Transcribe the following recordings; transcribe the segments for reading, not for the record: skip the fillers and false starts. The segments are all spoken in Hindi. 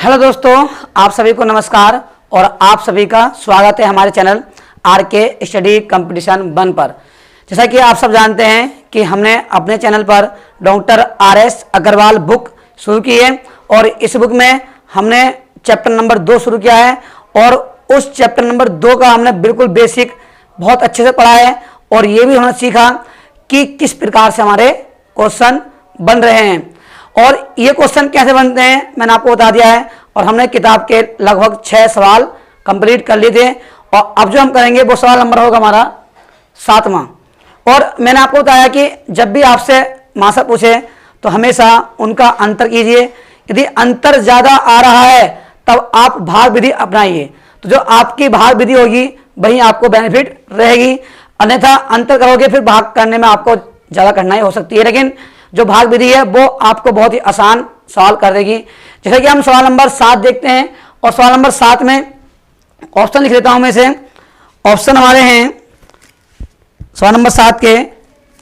हेलो दोस्तों, आप सभी को नमस्कार और आप सभी का स्वागत है हमारे चैनल आरके स्टडी कंपटीशन 1 पर। जैसा कि आप सब जानते हैं कि हमने अपने चैनल पर डॉक्टर आर.एस. अग्रवाल बुक शुरू की है और इस बुक में हमने चैप्टर नंबर 2 शुरू किया है और उस चैप्टर नंबर 2 का हमने बिल्कुल बेसिक बहुत अच्छे से पढ़ा है और ये भी हमने सीखा कि किस प्रकार से हमारे क्वेश्चन बन रहे हैं और ये क्वेश्चन कैसे बनते हैं मैंने आपको बता दिया है। और हमने किताब के लगभग 6 सवाल कंप्लीट कर लिए थे और अब जो हम करेंगे वो सवाल नंबर होगा हमारा 7वां। और मैंने आपको बताया कि जब भी आपसे मास्टर पूछे तो हमेशा उनका अंतर कीजिए। यदि अंतर ज़्यादा आ रहा है तब आप भाग विधि अपनाइए, तो जो आपकी भाग विधि होगी वही आपको बेनिफिट रहेगी, अन्यथा अंतर करोगे फिर भाग करने में आपको ज़्यादा कठिनाई हो सकती है। लेकिन जो भाग विधि है वो आपको बहुत ही आसान सवाल कर देगी। जैसे कि हम सवाल नंबर 7 देखते हैं और सवाल नंबर 7 में ऑप्शन लिख लेता हूं मैं से। ऑप्शन हमारे हैं सवाल नंबर 7 के,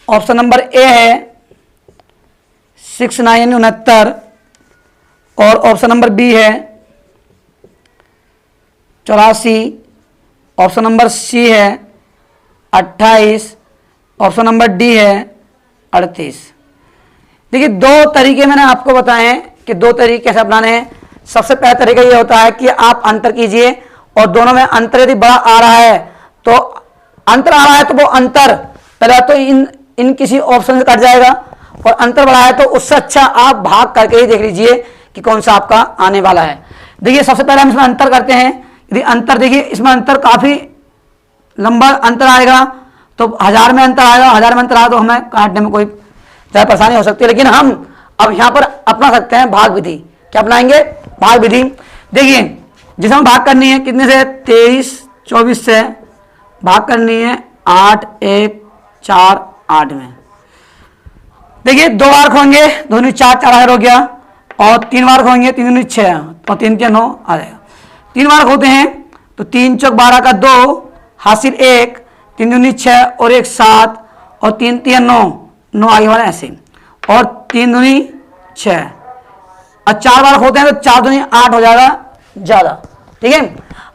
ऑप्शन नंबर ए है 6969 और ऑप्शन नंबर बी है 84, ऑप्शन नंबर सी है 28, ऑप्शन नंबर डी है 38। देखिए, 2 तरीके मैंने आपको बताए हैं कि 2 तरीके कैसे अपनाने हैं। सबसे पहला तरीका ये होता है कि आप अंतर कीजिए और दोनों में अंतर यदि बड़ा आ रहा है तो अंतर आ रहा है तो वो अंतर पहले तो इन किसी ऑप्शन से कट जाएगा और अंतर बड़ा है तो उससे अच्छा आप भाग करके ही देख लीजिए कि कौन सा आपका आने वाला है। देखिए, सबसे पहले हम इसमें अंतर करते हैं। यदि अंतर देखिए इसमें अंतर काफ़ी लंबा अंतर आएगा तो 1000 में अंतर आएगा, 1000 में अंतर आएगा तो हमें काटने में कोई ज़्यादा परेशानी हो सकती है। लेकिन हम अब यहाँ पर अपना सकते हैं भाग विधि। क्या अपनाएंगे? भाग विधि। देखिए, जिसे हम भाग करनी है कितने से 23 24 से भाग करनी है 8 1 4 8 में। देखिए, 2 बार खोएंगे 2 दूनी 4 4 हो गया और 3 बार खोएंगे 3 दूनी 6 और 3 3 9 आ जाएगा। 3 बार खोते हैं तो 3 चौक 12 का 2 हासिल 1, 3 दूनी 6 और 1 7 और 3 3 9 आगे वाला ऐसे और 3 दूनी 6 और 4 बार खोते हैं तो 4 दूनी 8 हो जाएगा ज़्यादा। ठीक है,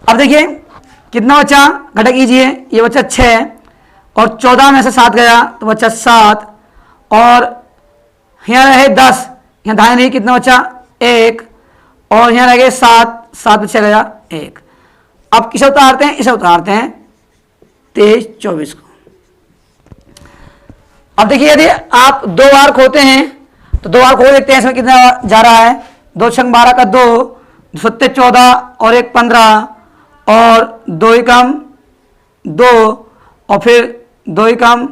अब देखिए कितना बचा, घटा कीजिए। ये बचा 6 और 14 में से 7 गया तो बचा 7 और यहाँ रहे 10, यहाँ धाए नहीं, कितना बचा 1 और यहाँ रह गए 7 7 में 6 गया 1। अब किसे उतारते हैं? इसे उतारते हैं 23 24 को। अब देखिए, यदि आप 2 बार खोते हैं तो 2 बार खो देखते हैं इसमें कितना जा रहा है। 2 छंग 12 का 2 सत्ते 14 और 1 15 और 2 ही कम 2 और फिर 2 ही कम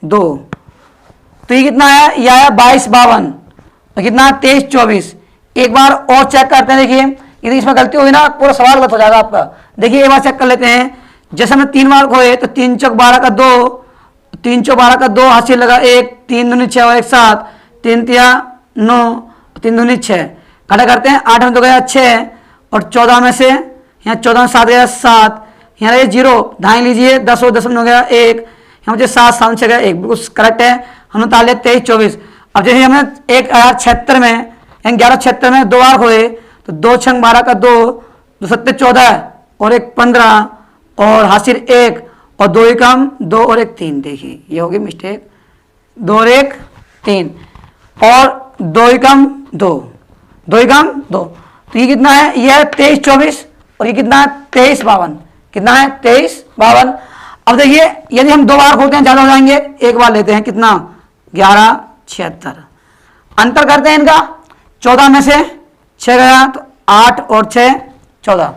2, तो ये कितना आया? ये आया 22 52 और कितना 23 24। एक बार और चेक करते हैं। देखिए, यदि इसमें गलती हुई ना पूरा सवाल गलत हो जाएगा आपका। देखिए, एक बार चेक कर लेते हैं। जैसे हमने 3 बार खोए तो 3 चौक 12 का 2, 3 चौक 12 का 2 हासिल लगा 1, 3 दूनी 6 और 1 7, 3 तिया 9, 3 दूनी 6। घटा करते हैं 8 में तो गया 6 और 14 में से यहाँ 14 में 7 गया 7, यहाँ रहे 0 ढाई लीजिए 10 और 10 में हो गया 1, यहाँ मुझे 7 7 6 गया 1, बिल्कुल करेक्ट है। हमने उतार लिया 23 24। अब जैसे हमने 1076 में 1176 में 2 बार खोए तो 2 छंग 12 का 2 2 सत्ते 14 और 1 15 और हासिल 1 और 2 ही कम 2 और 1 3। देखिए, ये होगी मिस्टेक, 2 और 1 3 और 2 ही कम 2 2 ही कम 2, तो ये कितना है? ये है 23 24 और ये कितना है 23 52। कितना है? 23 52। अब देखिए, यदि हम 2 बार खोलते हैं ज़्यादा हो जाएंगे, 1 बार लेते हैं कितना 11 76। अंतर करते हैं इनका, 14 में से 6 गया तो 8 और 6 14,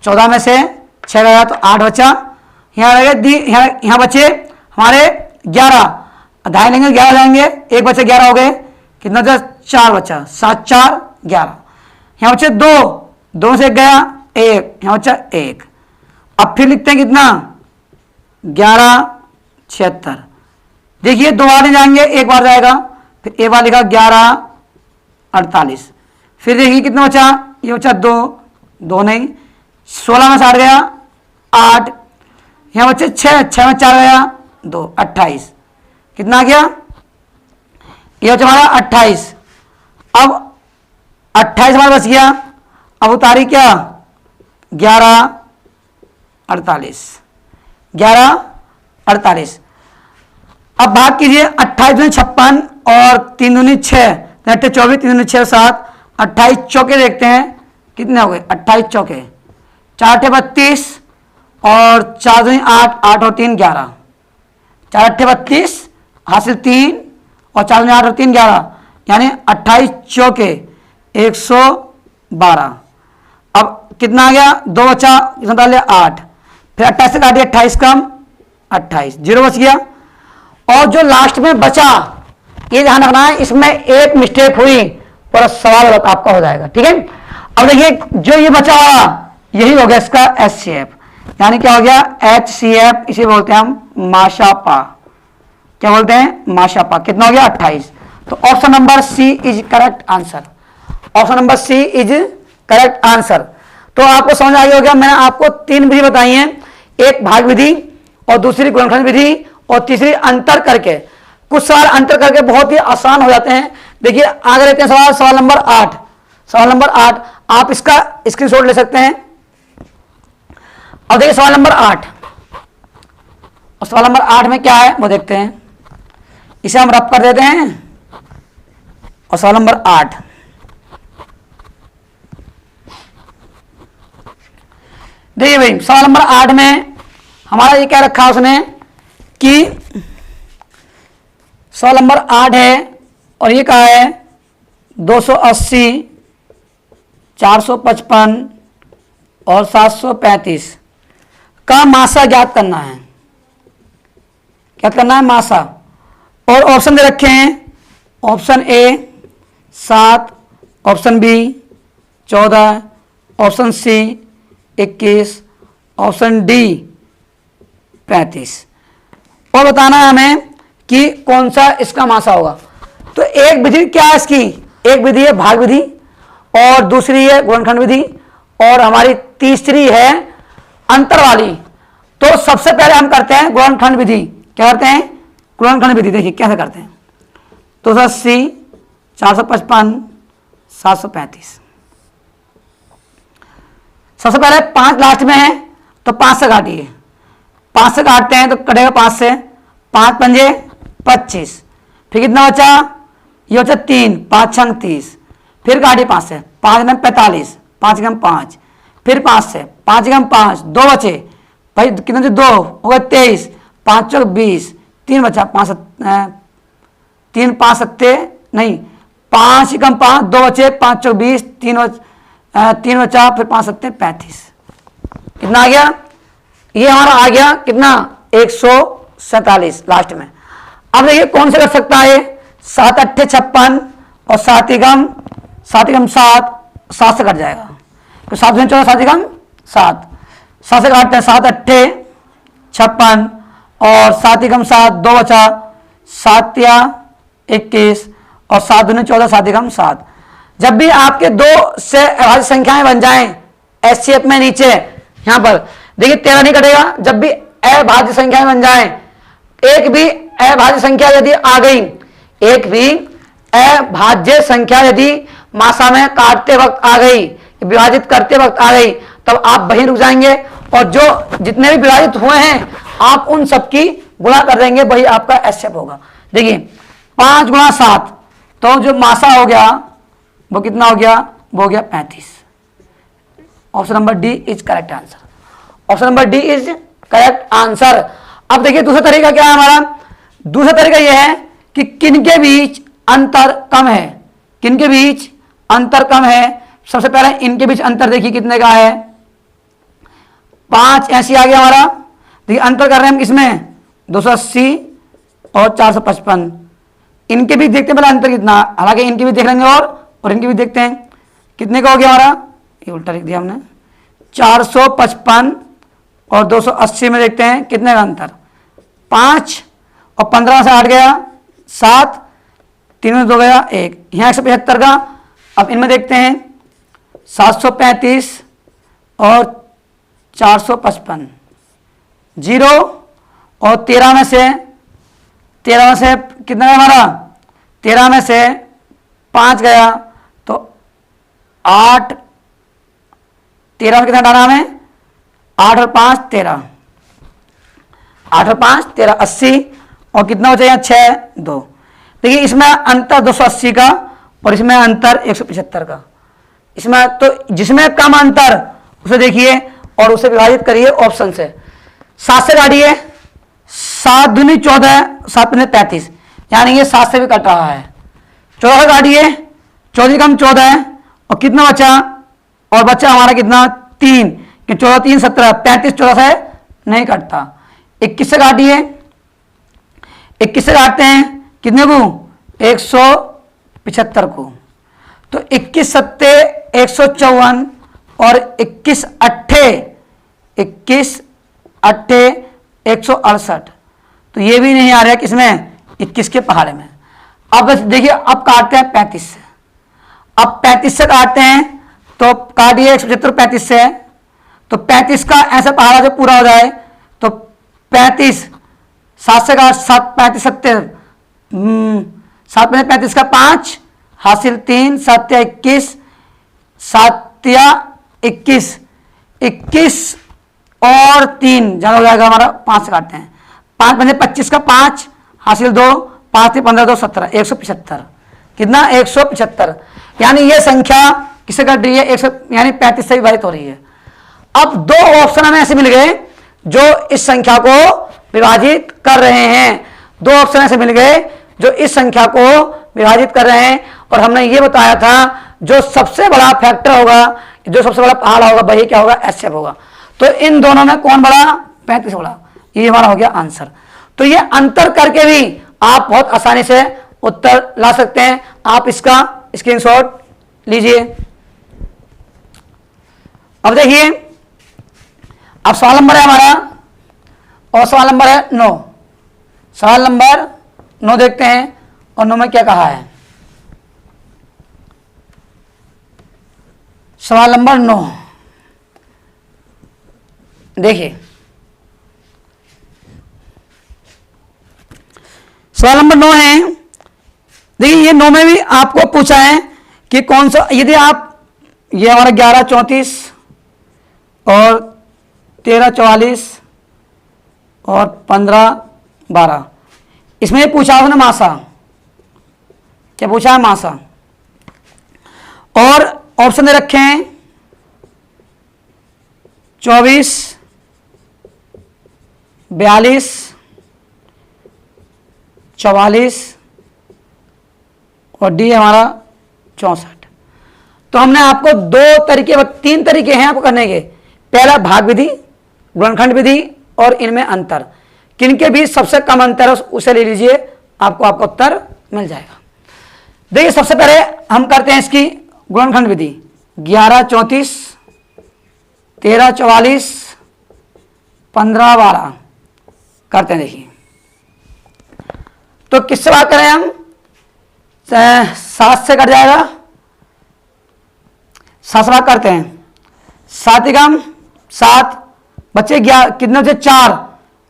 14 में से 6 गया तो 8 बचा। यहाँ रहे यहाँ बचे हमारे 11, ढाई लेंगे 11 जाएंगे, 1 बचे 11 हो गए, कितना बचा 4 बचा 7 4 11। यहाँ बचे 2 2 से 1 गया 1, यहाँ बचा 1। अब फिर लिखते हैं कितना 11 76। देखिए, 2 बार नहीं जाएंगे, 1 बार जाएगा, फिर 1 बार लिखा 11 48। फिर देखिए कितना बचा, ये बचा 2 2 नहीं, 16 में 60 गया 8, यहाँ बच्चे 6 6 में 4 गया 2 28। कितना आ गया? ये बचा हमारा 28। अब 28 हमारा बच गया। अब उतारी क्या 11/48, 11/48। अब भाग कीजिए 28 दूनी 56 और 3 दूनी 6, 24, 3 दूनी 6 7, 28 चौके देखते हैं कितने हो गए, 28 चौके, 4 32 और 4 दूनी 8, 8 और 3 11, 4 32 हासिल 3 और 4 दूनी 8 और 3 11, यानी 28 चौके 112। अब कितना आ गया, 2 बचा, कितना डाल लिया 8, फिर 28 से काटिए, 28 कम 28, 0 बच गया। और जो लास्ट में बचा, ये ध्यान रखना है, इसमें एक मिस्टेक हुई और सवाल गलत आपका हो जाएगा, ठीक है। अब देखिए जो ये बचा हुआ यही हो गया इसका HCF, यानी क्या हो गया HCF, इसे बोलते हैं हम माशापा। क्या बोलते हैं, माशापा। कितना हो गया 28। तो option number C is correct answer, option number C is correct answer. तो आपको समझ आ गया होगा, मैंने आपको 3 विधि बताई हैं, एक भाग विधि और दूसरी गुणनखंड विधि और तीसरी अंतर करके। कुछ सवाल अंतर करके बहुत ही आसान हो जाते हैं। देखिए आगे लेते हैं सवाल, सवाल नंबर 8, सवाल नंबर 8, आप इसका स्क्रीनशॉट ले सकते हैं। अब देखिए सवाल नंबर 8, और सवाल नंबर 8 में क्या है वो देखते हैं, इसे हम रब कर देते हैं। और सवाल नंबर 8, देखिए भाई सवाल नंबर 8 में हमारा ये क्या रखा उसने कि सवाल नंबर 8 है और ये कहा है 280, 455 और 735 का मासा ज्ञात करना है। क्या करना है, मासा। और ऑप्शन दे रखे हैं, option A 7, option B 14, option C 21, option D 35। और बताना है हमें कि कौन सा इसका मासा होगा। तो एक विधि क्या है इसकी, एक विधि है भाग विधि और दूसरी है गुणनखंड विधि और हमारी तीसरी है अंतर वाली। तो सबसे पहले हम करते हैं गुणनखंड विधि। क्या करते हैं, गुणनखंड विधि। देखिए कैसे करते हैं, 280, 455, 735। सबसे पहले 5 लास्ट में है तो 5 से काटिए, 5 से काटते हैं तो कटेगा 5 से, 5 पंजे 25, फिर कितना बचा, ये बचा 3, 5 छंग 30, फिर काटिए 5 से, 5 में 45, 5 गम 5, फिर 5 से, 5 गम 5, 2 बचे भाई, कितने से 2 हो गए 23, 5 चौक 20, 3 बचा, 5 3 5 सत्ते नहीं, 5 कम 5, 2 बचे, 5 चौक 20, 3 बचा, फिर 5 सत्ते 35। कितना आ गया, ये हमारा आ गया कितना 147 लास्ट में। अब देखिए कौन से कर सकता है, 7 अट्ठे 56 और 7 गम 7, 7 से कट जाएगा तो 7 में 14, 7 गम 7, 7 से काटते हैं, 7 अट्ठे 56 और 7 गम 7, 2 बचा, 7 या 21 और 7 दूनी 14, 7 गम 7। जब भी आपके 2 से अभाज्य संख्याएं बन जाएं HCF में नीचे यहां पर देखिए 13 नहीं कटेगा। जब भी अभाज्य संख्याएं बन जाएं, एक भी अभाज्य संख्या यदि आ गई, एक भी अभाज्य संख्या यदि मासा में काटते वक्त आ गई, विभाजित करते वक्त आ गई, तब आप वहीं रुक जाएंगे और जो जितने भी विभाजित हुए हैं आप उन सबकी गुणा कर देंगे, वही आपका HCF होगा। देखिए 5 गुणा 7, तो जो मासा हो गया वो कितना हो गया, वो हो गया 35। Option number D is correct answer, option number D is correct answer. अब देखिए दूसरा तरीका क्या है हमारा, दूसरा तरीका यह है कि किनके बीच अंतर कम है, किनके बीच अंतर कम है। सबसे पहले इनके बीच अंतर देखिए कितने का है, 5 ऐसी आ गया हमारा। देखिए अंतर कर रहे हैं हम किसमें, 280 और 455। इनके बीच देखते हैं पहले अंतर कितना, हालांकि इनके भी देख लेंगे और इनके भी देखते हैं कितने का हो गया हमारा, ये उल्टा लिख दिया हमने। 455 और 280 में देखते हैं कितने का अंतर, 5 और 15 से 8 गया 7, 3 में 2 गया 1, यहाँ 175 का। अब इनमें देखते हैं 735 और 455, 0 और 13 में से कितना है हमारा, 13 में से 5 गया तो 8 13 में कितना हटाना हमें, 8 और 5 13, 8 और 5 13, 80 और कितना बचा यहाँ 6 2। देखिए इसमें अंतर 280 का और इसमें अंतर 175 का। इसमें तो जिसमें कम अंतर उसे देखिए और उसे विभाजित करिए ऑप्शन से। 7 से काटिए, 7 दूनी 14, 7 पंजे 35, यानी ये 7 से भी कट रहा है। 14 से काटिए, 14 कम 14 है और कितना बचा, और बचा हमारा कितना 3, कि 14 3 17, 35 14 से नहीं कटता। 21 से काटिए, 21 से काटते हैं कितने को, 175 को। तो 21 सत्ते 154 और 21 अट्ठे 168, तो ये भी नहीं आ रहा है किसमें, 21 के पहाड़े में। अब देखिए अब काटते हैं 35 से। अब 35 से काटते हैं तो काटिए 175 35 से, तो 35 का ऐसा पहाड़ा जो पूरा हो जाए तो 35 7 से काट, 7 35 70, 7 में 35 का 5 हासिल 3, 7 या 21, 7 या 21, 21 और 3 ज्यादा हो जाएगा हमारा, 5 से काटते हैं, 5 में 25 का 5 हासिल 2, 5 से 15 2 17, 175, कितना 175, यानी ये संख्या किससे कट रही है, 100, यानी 35 से विभाजित हो रही है। अब दो ऑप्शन हमें ऐसे मिल गए जो इस संख्या को विभाजित कर रहे हैं, दो ऑप्शन ऐसे मिल गए जो इस संख्या को विभाजित कर रहे हैं। और हमने ये बताया था जो सबसे बड़ा फैक्टर होगा, जो सबसे बड़ा पहाड़ा होगा वही क्या होगा, एचसीएफ होगा। तो इन दोनों में कौन बड़ा, 35 बड़ा, ये हमारा हो गया आंसर। तो ये अंतर करके भी आप बहुत आसानी से उत्तर ला सकते हैं। आप इसका स्क्रीनशॉट लीजिए। अब देखिए, अब सवाल नंबर है हमारा, और सवाल नंबर है 9। सवाल नंबर 9 देखते हैं, और 9 में क्या कहा है। सवाल नंबर 9 देखिए, सवाल नंबर 9 है। देखिए ये 9 में भी आपको पूछा है कि कौन सा, यदि आप ये हमारा 11 34 और 13 44 और 15 12, इसमें पूछा है ना मासा, क्या पूछा है, मासा। और ऑप्शन दे रखे हैं 24 42 44 और डी हमारा 64। तो हमने आपको तीन तरीके हैं आपको करने के। पहला भाग विधि, गुणनखंड विधि और इनमें अंतर, किनके बीच सबसे कम अंतर है उसे ले लीजिए, आपको आपका उत्तर मिल जाएगा। देखिए सबसे पहले हम करते हैं इसकी गुणनखंड विधि। 11 34 13 44 15 12 करते हैं। देखिए तो किससे बात करें हम, 7 से कट जाएगा, 7 से बात करते हैं, 7 एकम 7 बच्चे, कितने बचे 4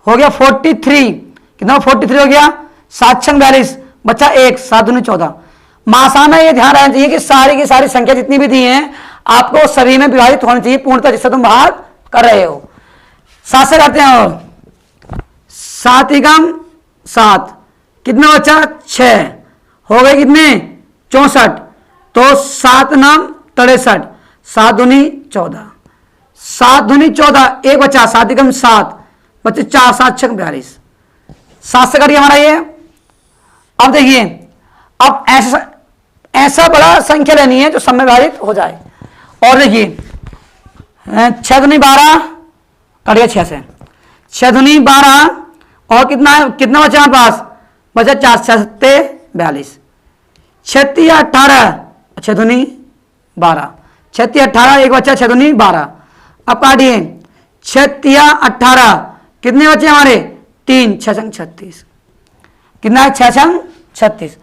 हो गया 43, कितना 43 हो गया, 7 6 42 बच्चा 1, 7 दूनी 14। मासा में ये ध्यान रखना चाहिए कि सारी की सारी संख्या जितनी भी दी हैं आपको सभी में विभाजित होनी चाहिए पूर्णतः, जिससे तुम भाग कर रहे हो। 7 से करते हैं, और 7 एकम 7 कितना बच्चा 6 हो गए, कितने 64, तो 7 9 63, 7 दूनी 14, 7 दूनी 14, एक बच्चा 7 एकम 7 बच्चे 4 7 6 42, 7 से करिए हमारा ये। अब देखिए, अब ऐसा बड़ा संख्या लेनी है जो सब में विभाजित हो जाए। और देखिए 6 दूनी 12 कटिए 6 से, 6 दूनी 12 और कितना बचा हमारे पास, बचा 4 7 42, 36 18, 6 दूनी 12, 36 18 एक बच्चा 6 दूनी 12। अब काटिए 36 18 कितने बचे हमारे 3, 6 संग 36, कितना है 6 संग 36।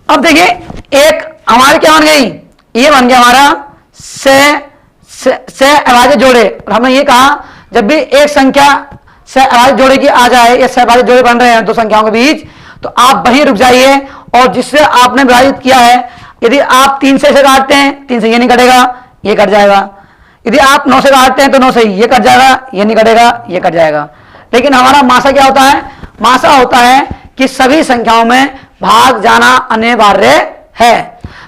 अब देखिए एक हमारे क्या बन गई, ये बन गया हमारा से अभाज्य जोड़े। और हमने ये कहा जब भी एक संख्या से अभाज्य जोड़े की आ जाए या सहभाज्य जोड़े बन रहे हैं दो संख्याओं के बीच, तो आप वहीं रुक जाइए और जिससे आपने विभाजित किया है, यदि आप 3 से काटते हैं 3 से ये नहीं कटेगा, ये कट जाएगा। यदि आप 9 से काटते हैं तो 9 से ये कट जाएगा, ये नहीं कटेगा, ये कट जाएगा। लेकिन हमारा मासा क्या होता है? मासा होता है कि सभी संख्याओं में भाग जाना अनिवार्य है।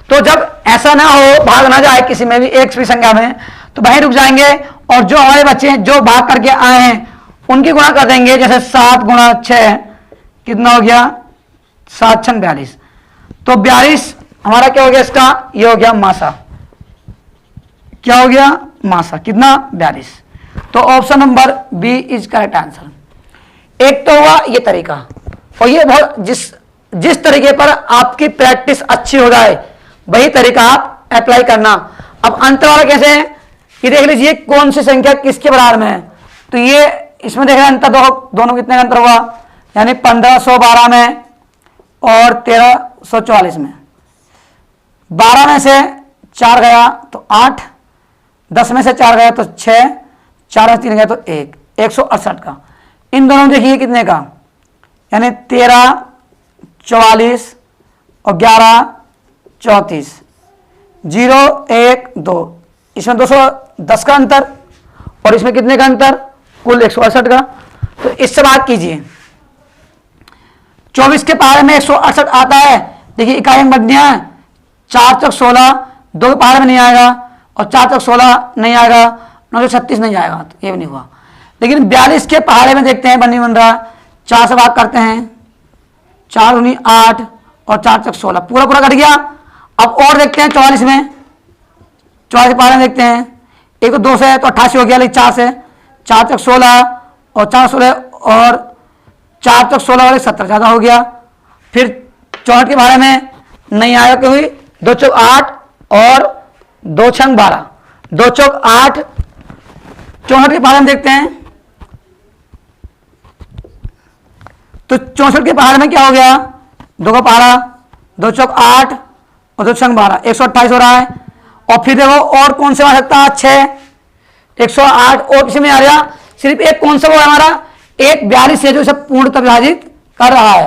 तो जब ऐसा ना हो, भाग ना जाए किसी में भी, एक भी संख्या में, तो वहीं रुक जाएंगे और जो हमारे बच्चे जो भाग करके आए हैं उनकी गुणा कर देंगे। जैसे 7 गुणा 6 कितना हो गया? 7 छंग 42। तो 42 हमारा क्या हो गया? इसका ये हो गया मासा। क्या हो गया? मासा। कितना? 42। तो option number B is correct answer. एक तो हुआ ये तरीका, और ये बहुत जिस तरीके पर आपकी प्रैक्टिस अच्छी हो जाए वही तरीका आप अप्लाई करना। अब अंतर वाला कैसे है? ये देख लीजिए कौन सी संख्या किसके बराबर में है। तो ये इसमें देख रहे हैं अंतर, दोनों कितने का अंतर हुआ? यानी 1512 में और 1344 में। 12 में से 4 गया तो 8, 10 में से 4 गया तो 6, 4 में 3 गया तो 1, 168 का। इन दोनों में देखिए कितने का, यानी 13 44 और 11 34, 0 1 2, इसमें 210 का अंतर और इसमें कितने का अंतर? कुल 168 का। तो इससे बात कीजिए, 24 के पहाड़े में 168 आता है। देखिए इकाई अंक बढ़ है, 4 चौक 16, 2 के पहाड़े में नहीं आएगा और 4 चौक 16 नहीं आएगा, 9 चौक 36 नहीं आएगा, तो ये भी नहीं हुआ। लेकिन 42 के पहाड़े में देखते हैं बन रहा, 4 से भाग करते हैं, 4 दूनी 8 और 4 चौक 16, पूरा पूरा कट गया। अब और देखते हैं 44 में, 44 के पहाड़े में देखते हैं, एक तो 2 से तो 88 हो गया, लेकिन 4 से 4 चौक 16 और 4 16 और 4 चौक 16 वाले 70 ज़्यादा हो गया। फिर 64 के बारे में नहीं आया क्योंकि 2 चौक 8 और 2 छंग 12, 2 चौक 8। 64 के बारे में देखते हैं तो 64 के पहाड़ में क्या हो गया? 2 का पहाड़ा, 2 चौक 8 और 2 छंग 12, 128 हो रहा है। और फिर देखो और कौन से आ सकता है? 6, 108 और किसी में आ रहा? सिर्फ एक कौन सा वो है हमारा? एक 42 है जो इसे पूर्णतः विभाजित कर रहा है।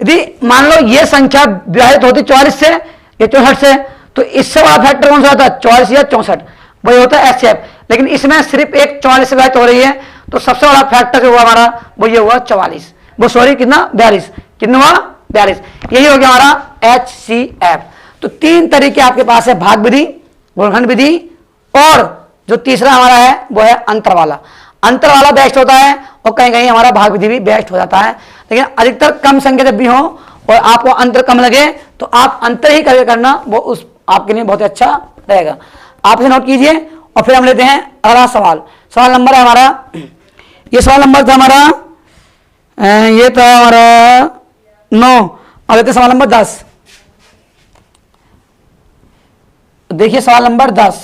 यदि मान लो ये संख्या विभाजित होती 44 से या 64 से, तो इससे बड़ा फैक्टर कौन सा होता है? 44 या 64, वही होता है एचसीएफ। लेकिन इसमें सिर्फ एक 44 से विभाजित हो रही है, तो सबसे बड़ा फैक्टर जो हुआ हमारा वो ये हुआ 44, वो सॉरी कितना? 42। कितना हुआ? 42। यही हो गया हमारा एचसीएफ। तो 3 तरीके आपके पास है, भाग विधि, गुणनखंड विधि, और जो तीसरा हमारा है वो है अंतर वाला। अंतर वाला बेस्ट होता है और कहीं कहीं हमारा भाग विधि भी बेस्ट हो जाता है। लेकिन अधिकतर कम संख्या जब भी हो और आपको अंतर कम लगे तो आप अंतर ही करके करना, वो उस आपके लिए बहुत अच्छा रहेगा। आप इसे नोट कीजिए और फिर हम लेते हैं अगला सवाल। सवाल नंबर है हमारा, ये सवाल नंबर था हमारा, ये था हमारा 9। अब लेते सवाल नंबर 10। देखिए सवाल नंबर 10।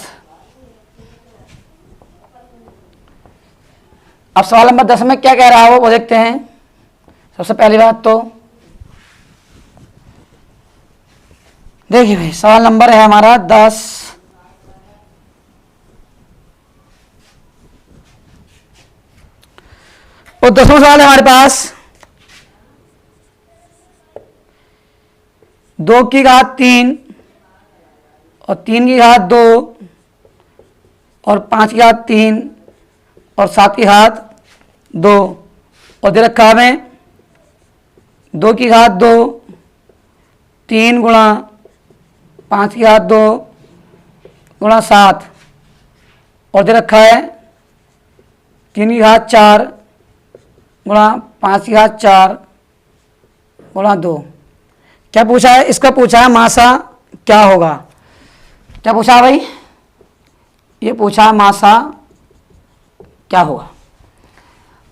अब सवाल नंबर 10 में क्या कह रहा है वो देखते हैं। सबसे पहली बात तो देखिए भाई, सवाल नंबर है हमारा 10। और 10वां सवाल है हमारे पास, 2 की घात 3 और 3 की घात 2 और 5 की घात 3 और 7 की घात 2, और दे रखा हमें 2 की घात 2 3 गुणा 5 की घात 2 गुणा 7, और दे रखा है 3 की घात 4 गुणा 5 की घात 4 गुणा 2। क्या पूछा है? इसका पूछा है मासा क्या होगा। क्या पूछा है भाई? ये पूछा है मासा क्या होगा।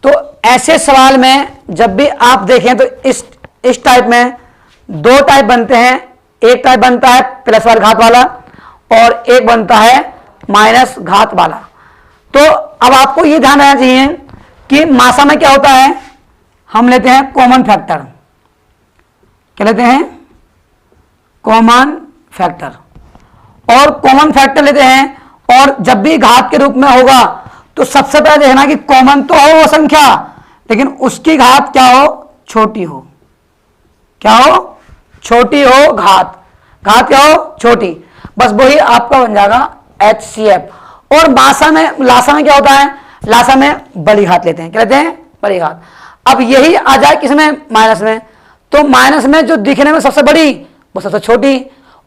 तो ऐसे सवाल में जब भी आप देखें तो इस टाइप में 2 टाइप बनते हैं। एक टाइप बनता है प्लस वाला घात वाला और एक बनता है माइनस घात वाला। तो अब आपको ये ध्यान रखना चाहिए कि मासा में क्या होता है, हम लेते हैं कॉमन फैक्टर। क्या लेते हैं? Common factor. और कॉमन फैक्टर लेते हैं, और जब भी घात के रूप में होगा तो सबसे पहले देखना कि कॉमन तो हो वो संख्या, लेकिन उसकी घात क्या हो? छोटी हो। क्या हो? छोटी हो घात। घात क्या हो? छोटी। बस वही आपका बन जाएगा HCF। और लासा में क्या होता है, लासा में बड़ी घात लेते हैं, क्या लेते हैं, बड़ी घात। अब यही आ जाए किसमें, माइनस में, तो माइनस में जो दिखने में सबसे बड़ी वो सबसे छोटी,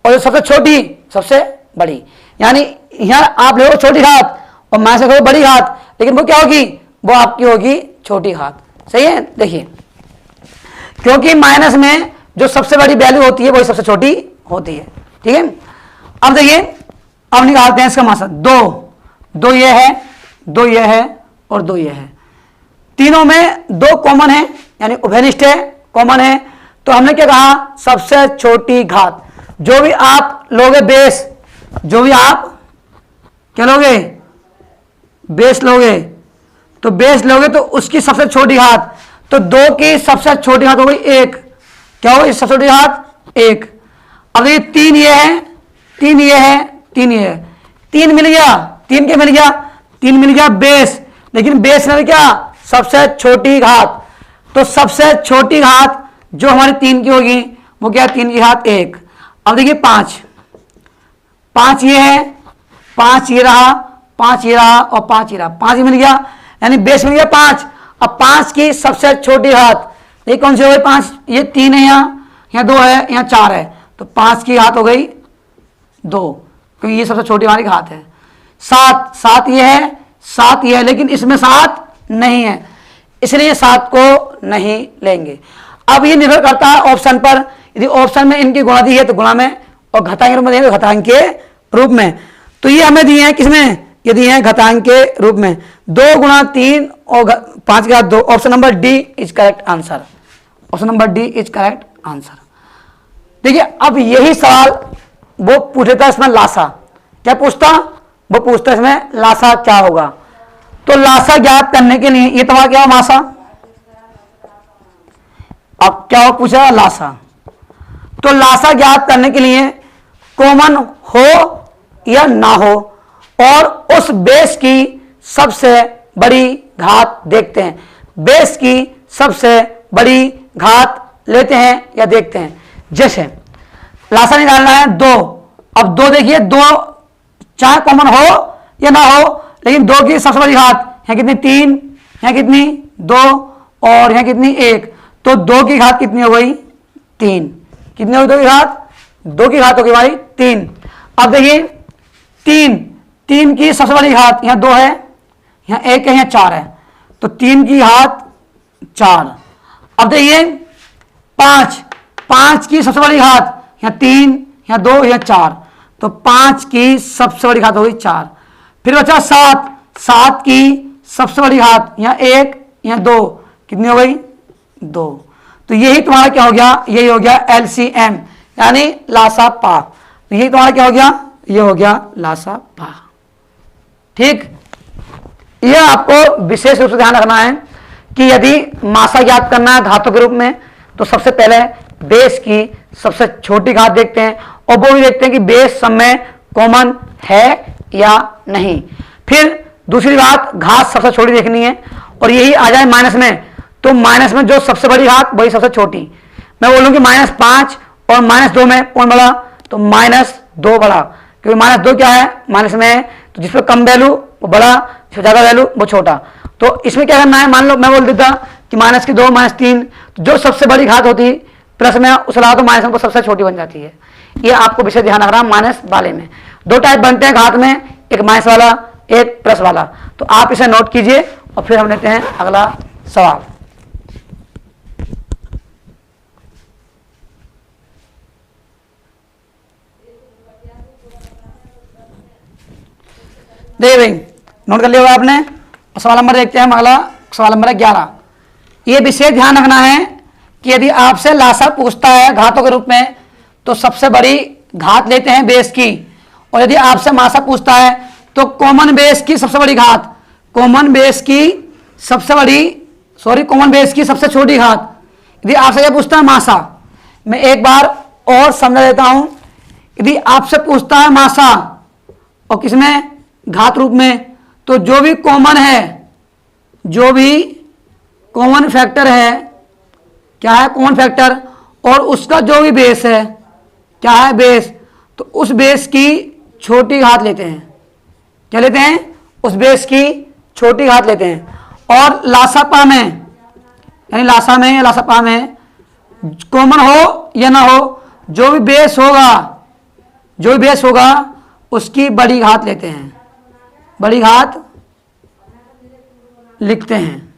और जो सबसे छोटी सबसे बड़ी, यानी यहाँ आप लोगों छोटी घात और माइनस में बड़ी घात, लेकिन वो क्या होगी, वो आपकी होगी छोटी घात। सही है, देखिए, क्योंकि माइनस में जो सबसे बड़ी वैल्यू होती है वही सबसे छोटी होती है। ठीक है, अब देखिए, अब निकालते हैं इसका मासा। दो ये है, दो ये है और दो ये है, तीनों में दो कॉमन है, यानी उभयनिष्ठ है, कॉमन है। तो हमने क्या कहा, सबसे छोटी घात। जो भी आप लोगे बेस, जो भी आप क्या लोगे, बेस लोगे, तो बेस लोगे तो उसकी सबसे छोटी घात, तो 2 की सबसे छोटी घात हो गई 1, क्या होगी सबसे छोटी घात 1। अब ये 3 ये है, 3 ये है, 3 ये है, 3 मिल गया, 3 क्या मिल गया, 3 मिल गया बेस, लेकिन बेस में क्या, सबसे छोटी घात। तो सबसे छोटी घात जो हमारी 3 की होगी वो क्या, 3 की घात 1। अब देखिए 5 ये है, 5 ये रहा, 5 ये रहा और 5 ये रहा, 5 ही मिल गया, यानी बेस मिल गया 5। अब 5 की सबसे छोटी घात, ये कौन सी हो गई, 5, ये 3 है, यहाँ 2 है, यहाँ 4 है, तो 5 की घात हो गई 2, क्योंकि ये सबसे छोटी वाली घात है। 7 ये है, 7 ये है, लेकिन इसमें 7 नहीं है, इसलिए 7 को नहीं लेंगे। अब ये निर्भर करता है ऑप्शन पर, यदि ऑप्शन में इनकी गुणा दी है तो गुणा में, और घातांक के रूप में दिए तो घातांक के रूप में। तो ये हमें दिए हैं किसमें, ये दिए हैं घातांक के रूप में, 2 गुणा 3 और 5 का 2। Option number D is correct answer, option number D is correct answer. देखिए, अब यही सवाल वो पूछता इसमें लासा, क्या पूछता, वो पूछता इसमें लासा क्या होगा। तो लासा ज्ञात करने के लिए ये तुम्हारा क्या मासा, अब क्या पूछा लासा, तो लासा ज्ञात करने के लिए कॉमन हो या ना हो, और उस बेस की सबसे बड़ी घात देखते हैं, बेस की सबसे बड़ी घात लेते हैं या देखते हैं। जैसे लासा निकालना है 2, अब 2 देखिए, 2 चाहे कॉमन हो या ना हो, लेकिन 2 की सबसे बड़ी घात यहाँ कितनी 3, यहाँ कितनी 2 और यहाँ कितनी 1, तो 2 की घात कितनी हो गई 3, कितनी हो गई 2 की घात, 2 की घात हो गई भाई 3। अब देखिए 3 की सबसे बड़ी घात यहाँ 2 है, यहाँ 1 है, यहाँ 4 है, तो 3 की घात 4। अब देखिए 5 की सबसे बड़ी घात यहाँ 3, यहाँ 2, यहाँ 4, तो 5 की सबसे बड़ी घात हो गई 4। फिर बचा 7 की सबसे बड़ी घात यहाँ 1, यहाँ 2, कितनी हो गई 2। तो यही तुम्हारा क्या हो गया, यही हो गया LCM, यानी लासा पा। तो यही तुम्हारा क्या हो गया, ये हो गया लासा पा। ठीक, यह आपको विशेष रूप से ध्यान रखना है कि यदि मासा ज्ञात करना है घातों के रूप में, तो सबसे पहले बेस की सबसे छोटी घात देखते हैं, और वो भी देखते हैं कि बेस सब में कॉमन है या नहीं। फिर दूसरी बात, घात सबसे छोटी देखनी है, और यही आ जाए माइनस में, तो माइनस में जो सबसे बड़ी घात वही सबसे छोटी। मैं बोलूँ कि -5 और -2 में कौन बड़ा, तो -2 बड़ा, क्योंकि -2 क्या है, माइनस में है, तो जिस पर कम वैल्यू वो बड़ा, जिस पर ज़्यादा वैल्यू वो छोटा। तो इसमें क्या करना है, मान लो मैं बोल देता कि -2 -3, तो जो सबसे बड़ी घात होती प्लस में उस लगा तो माइनस में वो सबसे छोटी बन जाती है। ये आपको विशेष ध्यान रखना। माइनस वाले में 2 टाइप बनते हैं घात में, एक माइनस वाला, एक प्लस वाला। तो आप इसे नोट कीजिए और फिर हम लेते हैं अगला सवाल। देखिए भाई, नोट कर लिया होगा आपने। सवाल नंबर देखते हैं हम अगला, सवाल नंबर 11। ये विशेष ध्यान रखना है कि यदि आपसे लासा पूछता है घातों के रूप में, तो सबसे बड़ी घात लेते हैं बेस की, और यदि आपसे मासा पूछता है तो कॉमन बेस की सबसे बड़ी घात, कॉमन बेस की सबसे छोटी घात। यदि आपसे क्या पूछता है मासा, मैं एक बार और समझा देता हूं। यदि आपसे पूछता है मासा और किसमें, घात रूप में, तो जो भी कॉमन है, जो भी कॉमन फैक्टर है, क्या है कॉमन फैक्टर, और उसका जो भी बेस है, क्या है बेस, तो उस बेस की छोटी घात लेते हैं, क्या लेते हैं, उस बेस की छोटी घात लेते हैं। और लासापा में, यानी लासा में या लासापा में कॉमन हो या ना हो, जो भी बेस होगा उसकी बड़ी घात लेते हैं, बड़ी घात लिखते हैं।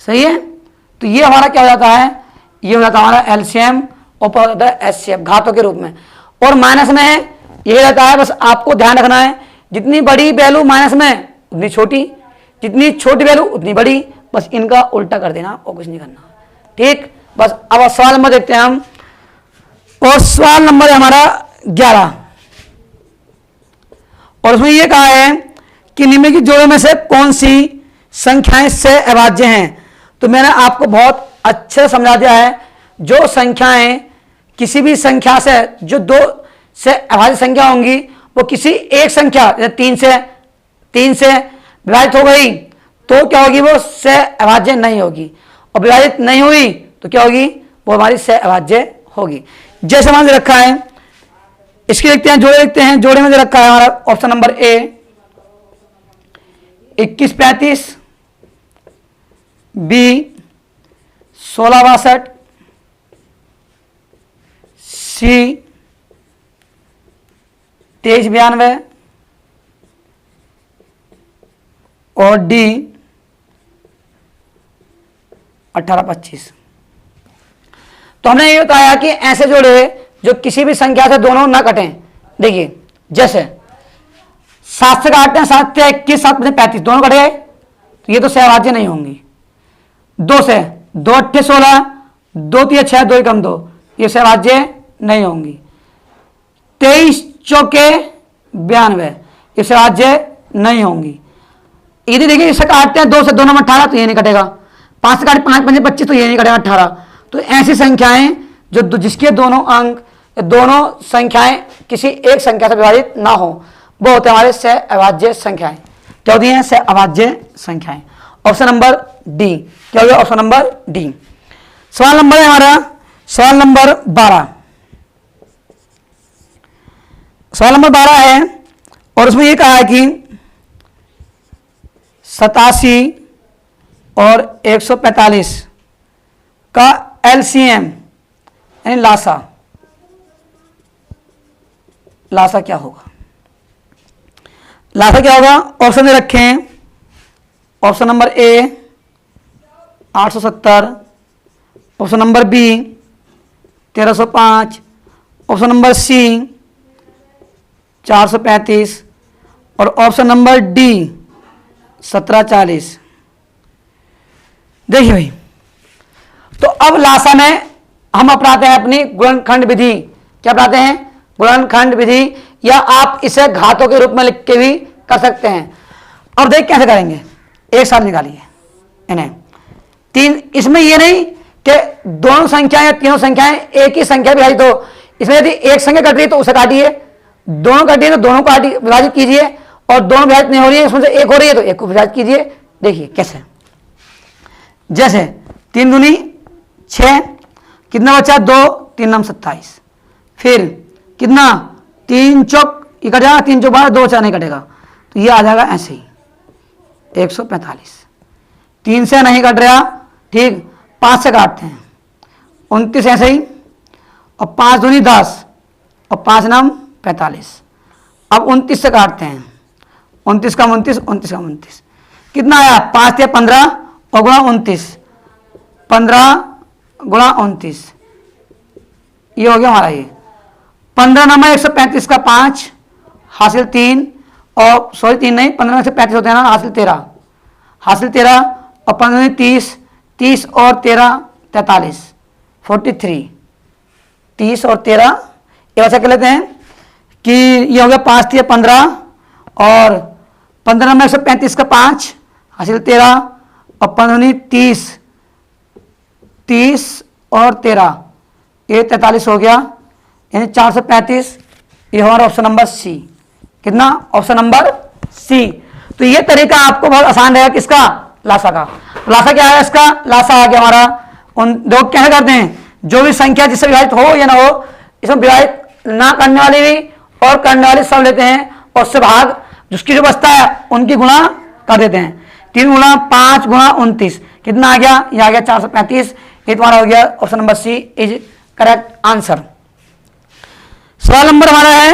सही है। तो ये हमारा क्या हो जाता है, ये हो जाता है हमारा एलसीएम और हो जाता है एचसीएफ घातों के रूप में। और माइनस में है ये रहता है, बस आपको ध्यान रखना है जितनी बड़ी वैल्यू माइनस में उतनी छोटी, जितनी छोटी वैल्यू उतनी बड़ी, बस इनका उल्टा कर देना और कुछ नहीं करना। ठीक, बस अब सवाल नंबर देखते हैं हम। और सवाल नंबर है हमारा 11 और उसमें यह कहा है कि निम्नलिखित जोड़ों में से कौन सी संख्याएं से अभाज्य हैं। तो मैंने आपको बहुत अच्छे से समझा दिया है, जो संख्याएं किसी भी संख्या से जो 2 से अभाज्य संख्या होंगी वो किसी एक संख्या जैसे 3 से विभाजित हो गई तो क्या होगी, वो से अभाज्य नहीं होगी, और विभाजित नहीं हुई तो क्या होगी, वो हमारी से अभाज्य होगी। जैसे मान रखा है, इसके देखते हैं, जोड़े देखते हैं। जोड़े में रखा है हमारा ऑप्शन नंबर ए 21-35, बी 16-62, सी 23-92 और डी 18-25। तो हमने ये बताया कि ऐसे जोड़े जो किसी भी संख्या से दोनों ना कटें। देखिए जैसे 7 से काटते हैं, 7 से 21, 7 से 35 दोनों कट गए तो ये तो सहभाज्य नहीं होंगी। 2 से 2 8 16, 2 3 6, 2 कम 2, ये सहभाज्य नहीं होंगी। 23 चौके 92, ये सहभाज्य नहीं होंगी। यदि देखिए इसे काटते हैं 2 से 2 नंबर 18 तो ये नहीं कटेगा। 5 से काटे 5 5 25 तो ये नहीं कटेगा 18। तो ऐसी संख्याएं जो जिसके दोनों अंक, दोनों संख्याएं किसी एक संख्या से विभाजित ना हो, वो होते हैं हमारे से अभाज्य संख्याएं। क्या होती हैं, से अभाज्य संख्याएं। ऑप्शन नंबर डी क्या होगा, ऑप्शन नंबर डी। सवाल नंबर है हमारा सवाल नंबर 12। सवाल नंबर 12 है और उसमें यह कहा है कि 87 और 145 का एलसीएम यानी लासा क्या होगा। लासा क्या होगा, ऑप्शन में रखें। Option number A 870, option number B 1305, option number C 435 और ऑप्शन नंबर डी 1740। देखिए भाई, तो अब लासा में हम अपनाते हैं अपनी गुणनखंड विधि। क्या अपनाते हैं, गुणनखंड विधि, या आप इसे घातों के रूप में लिख के भी कर सकते हैं। अब देख कैसे करेंगे, एक साथ निकालिए इन्हें। 3, इसमें ये नहीं कि दोनों संख्याएं या तीनों संख्याएं एक ही संख्या विभाजित हो। इसमें यदि एक संख्या कट रही है तो उसे काटिए, दोनों कट रही है तो दोनों को विभाजित कीजिए, और दोनों विभाजित नहीं हो रही है, इसमें से एक हो रही है तो एक को विभाजित कीजिए। देखिए कैसे, जैसे 3 दूनी 6, कितना बचा 2, 3 नम 27, फिर कितना 3 चौक ये कट जाएगा, 3 चौक 12, 2 4 नहीं कटेगा तो ये आ जाएगा ऐसे ही 145। 3 से नहीं कट रहा, ठीक, 5 से काटते हैं 29 ऐसे ही, और 5 दूनी 10 और 5 नम 45। अब 29 से काटते हैं, 29 का 29, 29 का 29, कितना आया 5 या 15 और गुणा 29, 15 गुणा 29, ये हो गया हमारा ये 15 नंबर 135 का 5 हासिल 3, और सॉरी 3 नहीं, 15 में से 35 होते हैं ना, हासिल 13, हासिल 13 और 15 में 30, 30 और 13 43, 43, 30 और 13 ये ऐसा कर लेते हैं कि ये हो गया 5 3 15 और 15 में 135 का 5 हासिल 13 और 15 30, 30 और 13 ये 43 हो गया, यानी 435। ये हमारा ऑप्शन नंबर सी। कितना, ऑप्शन नंबर सी। तो ये तरीका आपको बहुत आसान रहेगा किसका, लासा का। लासा क्या है इसका, लासा आ गया हमारा। उन दो क्या करते हैं, जो भी संख्या जिससे विभाजित हो या ना हो, इसमें विभाजित ना करने वाली भी और करने वाली सब लेते हैं और उससे भाग जिसकी जो बचता है उनकी गुणा कर देते हैं। 3 गुणा 5 गुणा 29 कितना आ गया, ये आ गया 435। ये तुम्हारा हो गया option number C is correct answer. सवाल नंबर हमारा है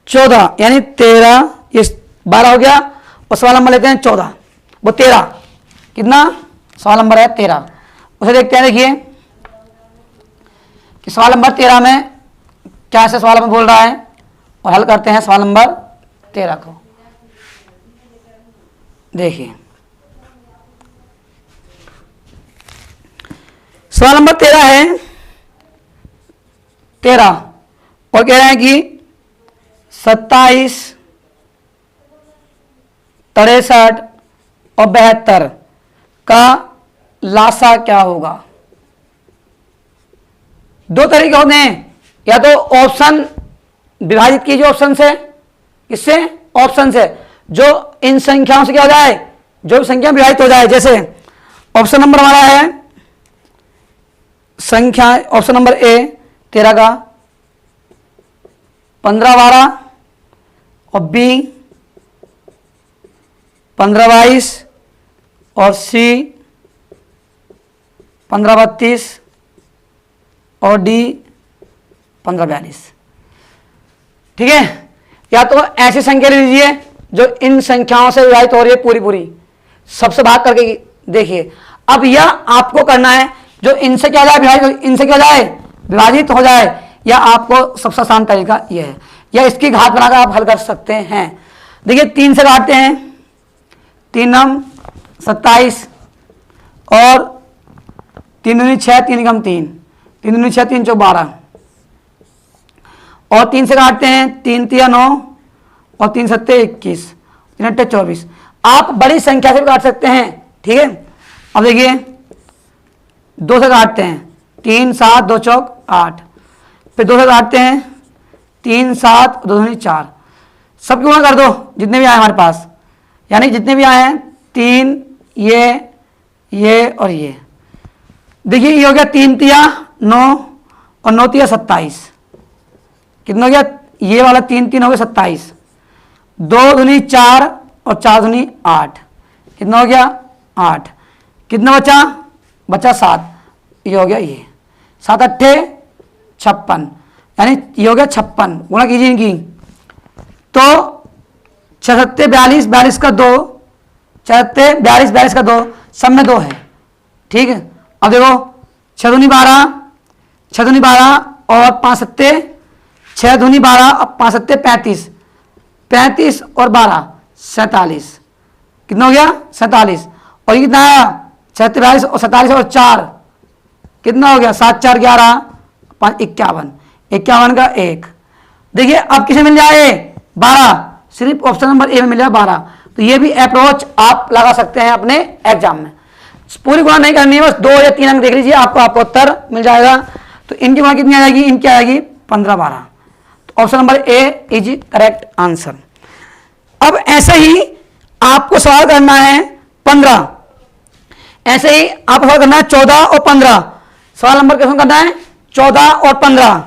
14 यानी 13, ये 12 हो गया और सवाल नंबर लेते हैं 14, वो 13 कितना, सवाल नंबर है 13, उसे देखते हैं। देखिए कि सवाल नंबर 13 में क्या से सवाल में बोल रहा है और हल करते हैं सवाल नंबर 13 को। देखिए सवाल नंबर 13 है 13 और कह रहे हैं कि 27, 63 और 72 का लासा क्या होगा। दो तरीके होते हैं, या तो ऑप्शन विभाजित कीजिए ऑप्शन से, इससे ऑप्शन से जो इन संख्याओं से क्या हो जाए, जो भी संख्या विभाजित हो जाए। जैसे ऑप्शन नंबर हमारा है संख्या, ऑप्शन नंबर ए 13 का 15, 12 और बी 15, 22 और सी 15, 32 और डी 15, 42। ठीक है, या तो ऐसी संख्या ले लीजिए जो इन संख्याओं से विभाजित हो रही है, पूरी पूरी सबसे भाग करके देखिए। अब यह आपको करना है जो इनसे क्या जाए विभाजित, इनसे क्या जाए विभाजित हो जाए, या आपको सबसे आसान तरीका यह है, या इसकी घात बनाकर आप हल कर सकते हैं। देखिए 3 से काटते हैं, 3 नम 27 और 3 दूनी 6, 3 कम 3, 3 दूनी 6, 3 चौक 12 और 3 से काटते हैं, 3 तिया 9 और 3 सत्ते 21, 3 अट्ठे 24। आप बड़ी संख्या से भी काट सकते हैं। ठीक है, अब देखिए 2 से काटते हैं, 3 7 2 चौक 8, फिर 2 से काटते हैं, 3 7 2 दूनी 4, सबकी गुणा कर दो जितने भी आए हमारे पास, यानी जितने भी आए हैं 3 ये और ये। देखिए ये हो गया 3 तिया 9 और 9 तिया 27, कितना हो गया, ये वाला 3 3 हो गया 27, 2 दूनी 4 और 4 दूनी 8, कितना हो गया 8, कितना बचा 7, ये हो गया ये 7 अट्ठे 56, यानी ये हो गया 56। गुणा कीजिए इनकी, तो 6 सत्ते 42, 42 का 2, 6 सत्ते 42, 42 का 2, सब में 2 है। ठीक है, अब देखो 6 दूनी 12, 6 दूनी 12 और 5 सत्ते 6 दूनी 12 और 5 सत्ते 35, 35 और 12 47, कितना हो गया 47, और ये कितना आया 46 और 47 और 4 कितना हो गया 7 4 11 5 51, 51 का 1। देखिए अब किसे मिल जाए 12, सिर्फ ऑप्शन नंबर ए में मिल जाए 12। तो ये भी अप्रोच आप लगा सकते हैं अपने एग्जाम में। पूरी गुणा नहीं करनी है, बस 2 या 3 अंक देख लीजिए, आपको उत्तर मिल जाएगा। तो इनकी गुणा कितनी आ जाएगी, इनकी आएगी 15 12। तो option number A is correct answer. अब ऐसे ही आपको सवाल करना है 15, ऐसे ही आप सवाल करना है 14 और 15। सवाल नंबर कैसे करना है 14 और 15।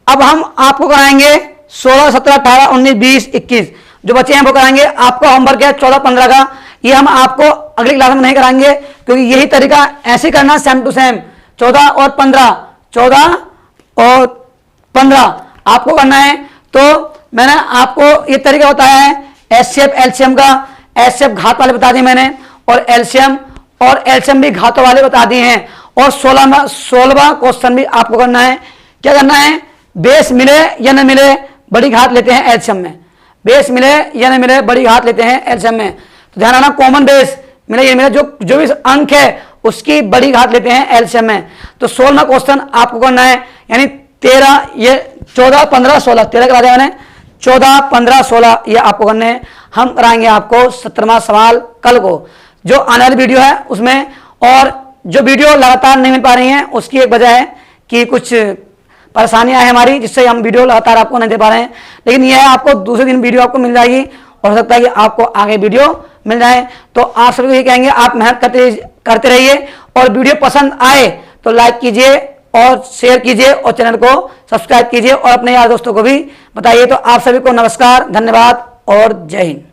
अब हम आपको कराएंगे 16 17 18 19 20 21, जो बच्चे हैं वो कराएंगे। आपको होमवर्क है 14 15 का, ये हम आपको अगली क्लास में नहीं कराएंगे, क्योंकि यही तरीका ऐसे करना सेम टू सेम 14 और 15, 14 और 15 आपको करना है। तो मैंने आपको ये तरीका बताया है एचसीएफ एलसीएम का। एचसीएफ घात वाले बता दिए मैंने, और एलसीएम भी घातों वाले बता दिए हैं। और 16वां क्वेश्चन भी आपको करना है। क्या करना है, बेस मिले या न मिले बड़ी घात लेते हैं एलसीएम में, बेस मिले या न मिले बड़ी घात लेते हैं एलसीएम में। तो ध्यान रखना, कॉमन बेस मिले या मिले, जो भी अंक है उसकी बड़ी घात लेते हैं एलसीएम में। तो 16वां क्वेश्चन आपको करना है, यानी 13 ये 14 15 16 13 करा दिया मैंने, 14 15 16 ये आपको करने हैं। हम कराएंगे आपको 17वां सवाल कल को, जो आने वाली वीडियो है उसमें। और जो वीडियो लगातार नहीं मिल पा रही हैं उसकी एक वजह है कि कुछ परेशानियां हैं हमारी, जिससे हम वीडियो लगातार आपको नहीं दे पा रहे हैं। लेकिन यह है, आपको दूसरे दिन वीडियो आपको मिल जाएगी, और हो सकता है कि आपको आगे वीडियो मिल जाए। तो आप सभी को ये कहेंगे आप मेहनत करते रहिए, और वीडियो पसंद आए तो लाइक कीजिए और शेयर कीजिए और चैनल को सब्सक्राइब कीजिए और अपने यार दोस्तों को भी बताइए। तो आप सभी को नमस्कार, धन्यवाद और जय हिंद।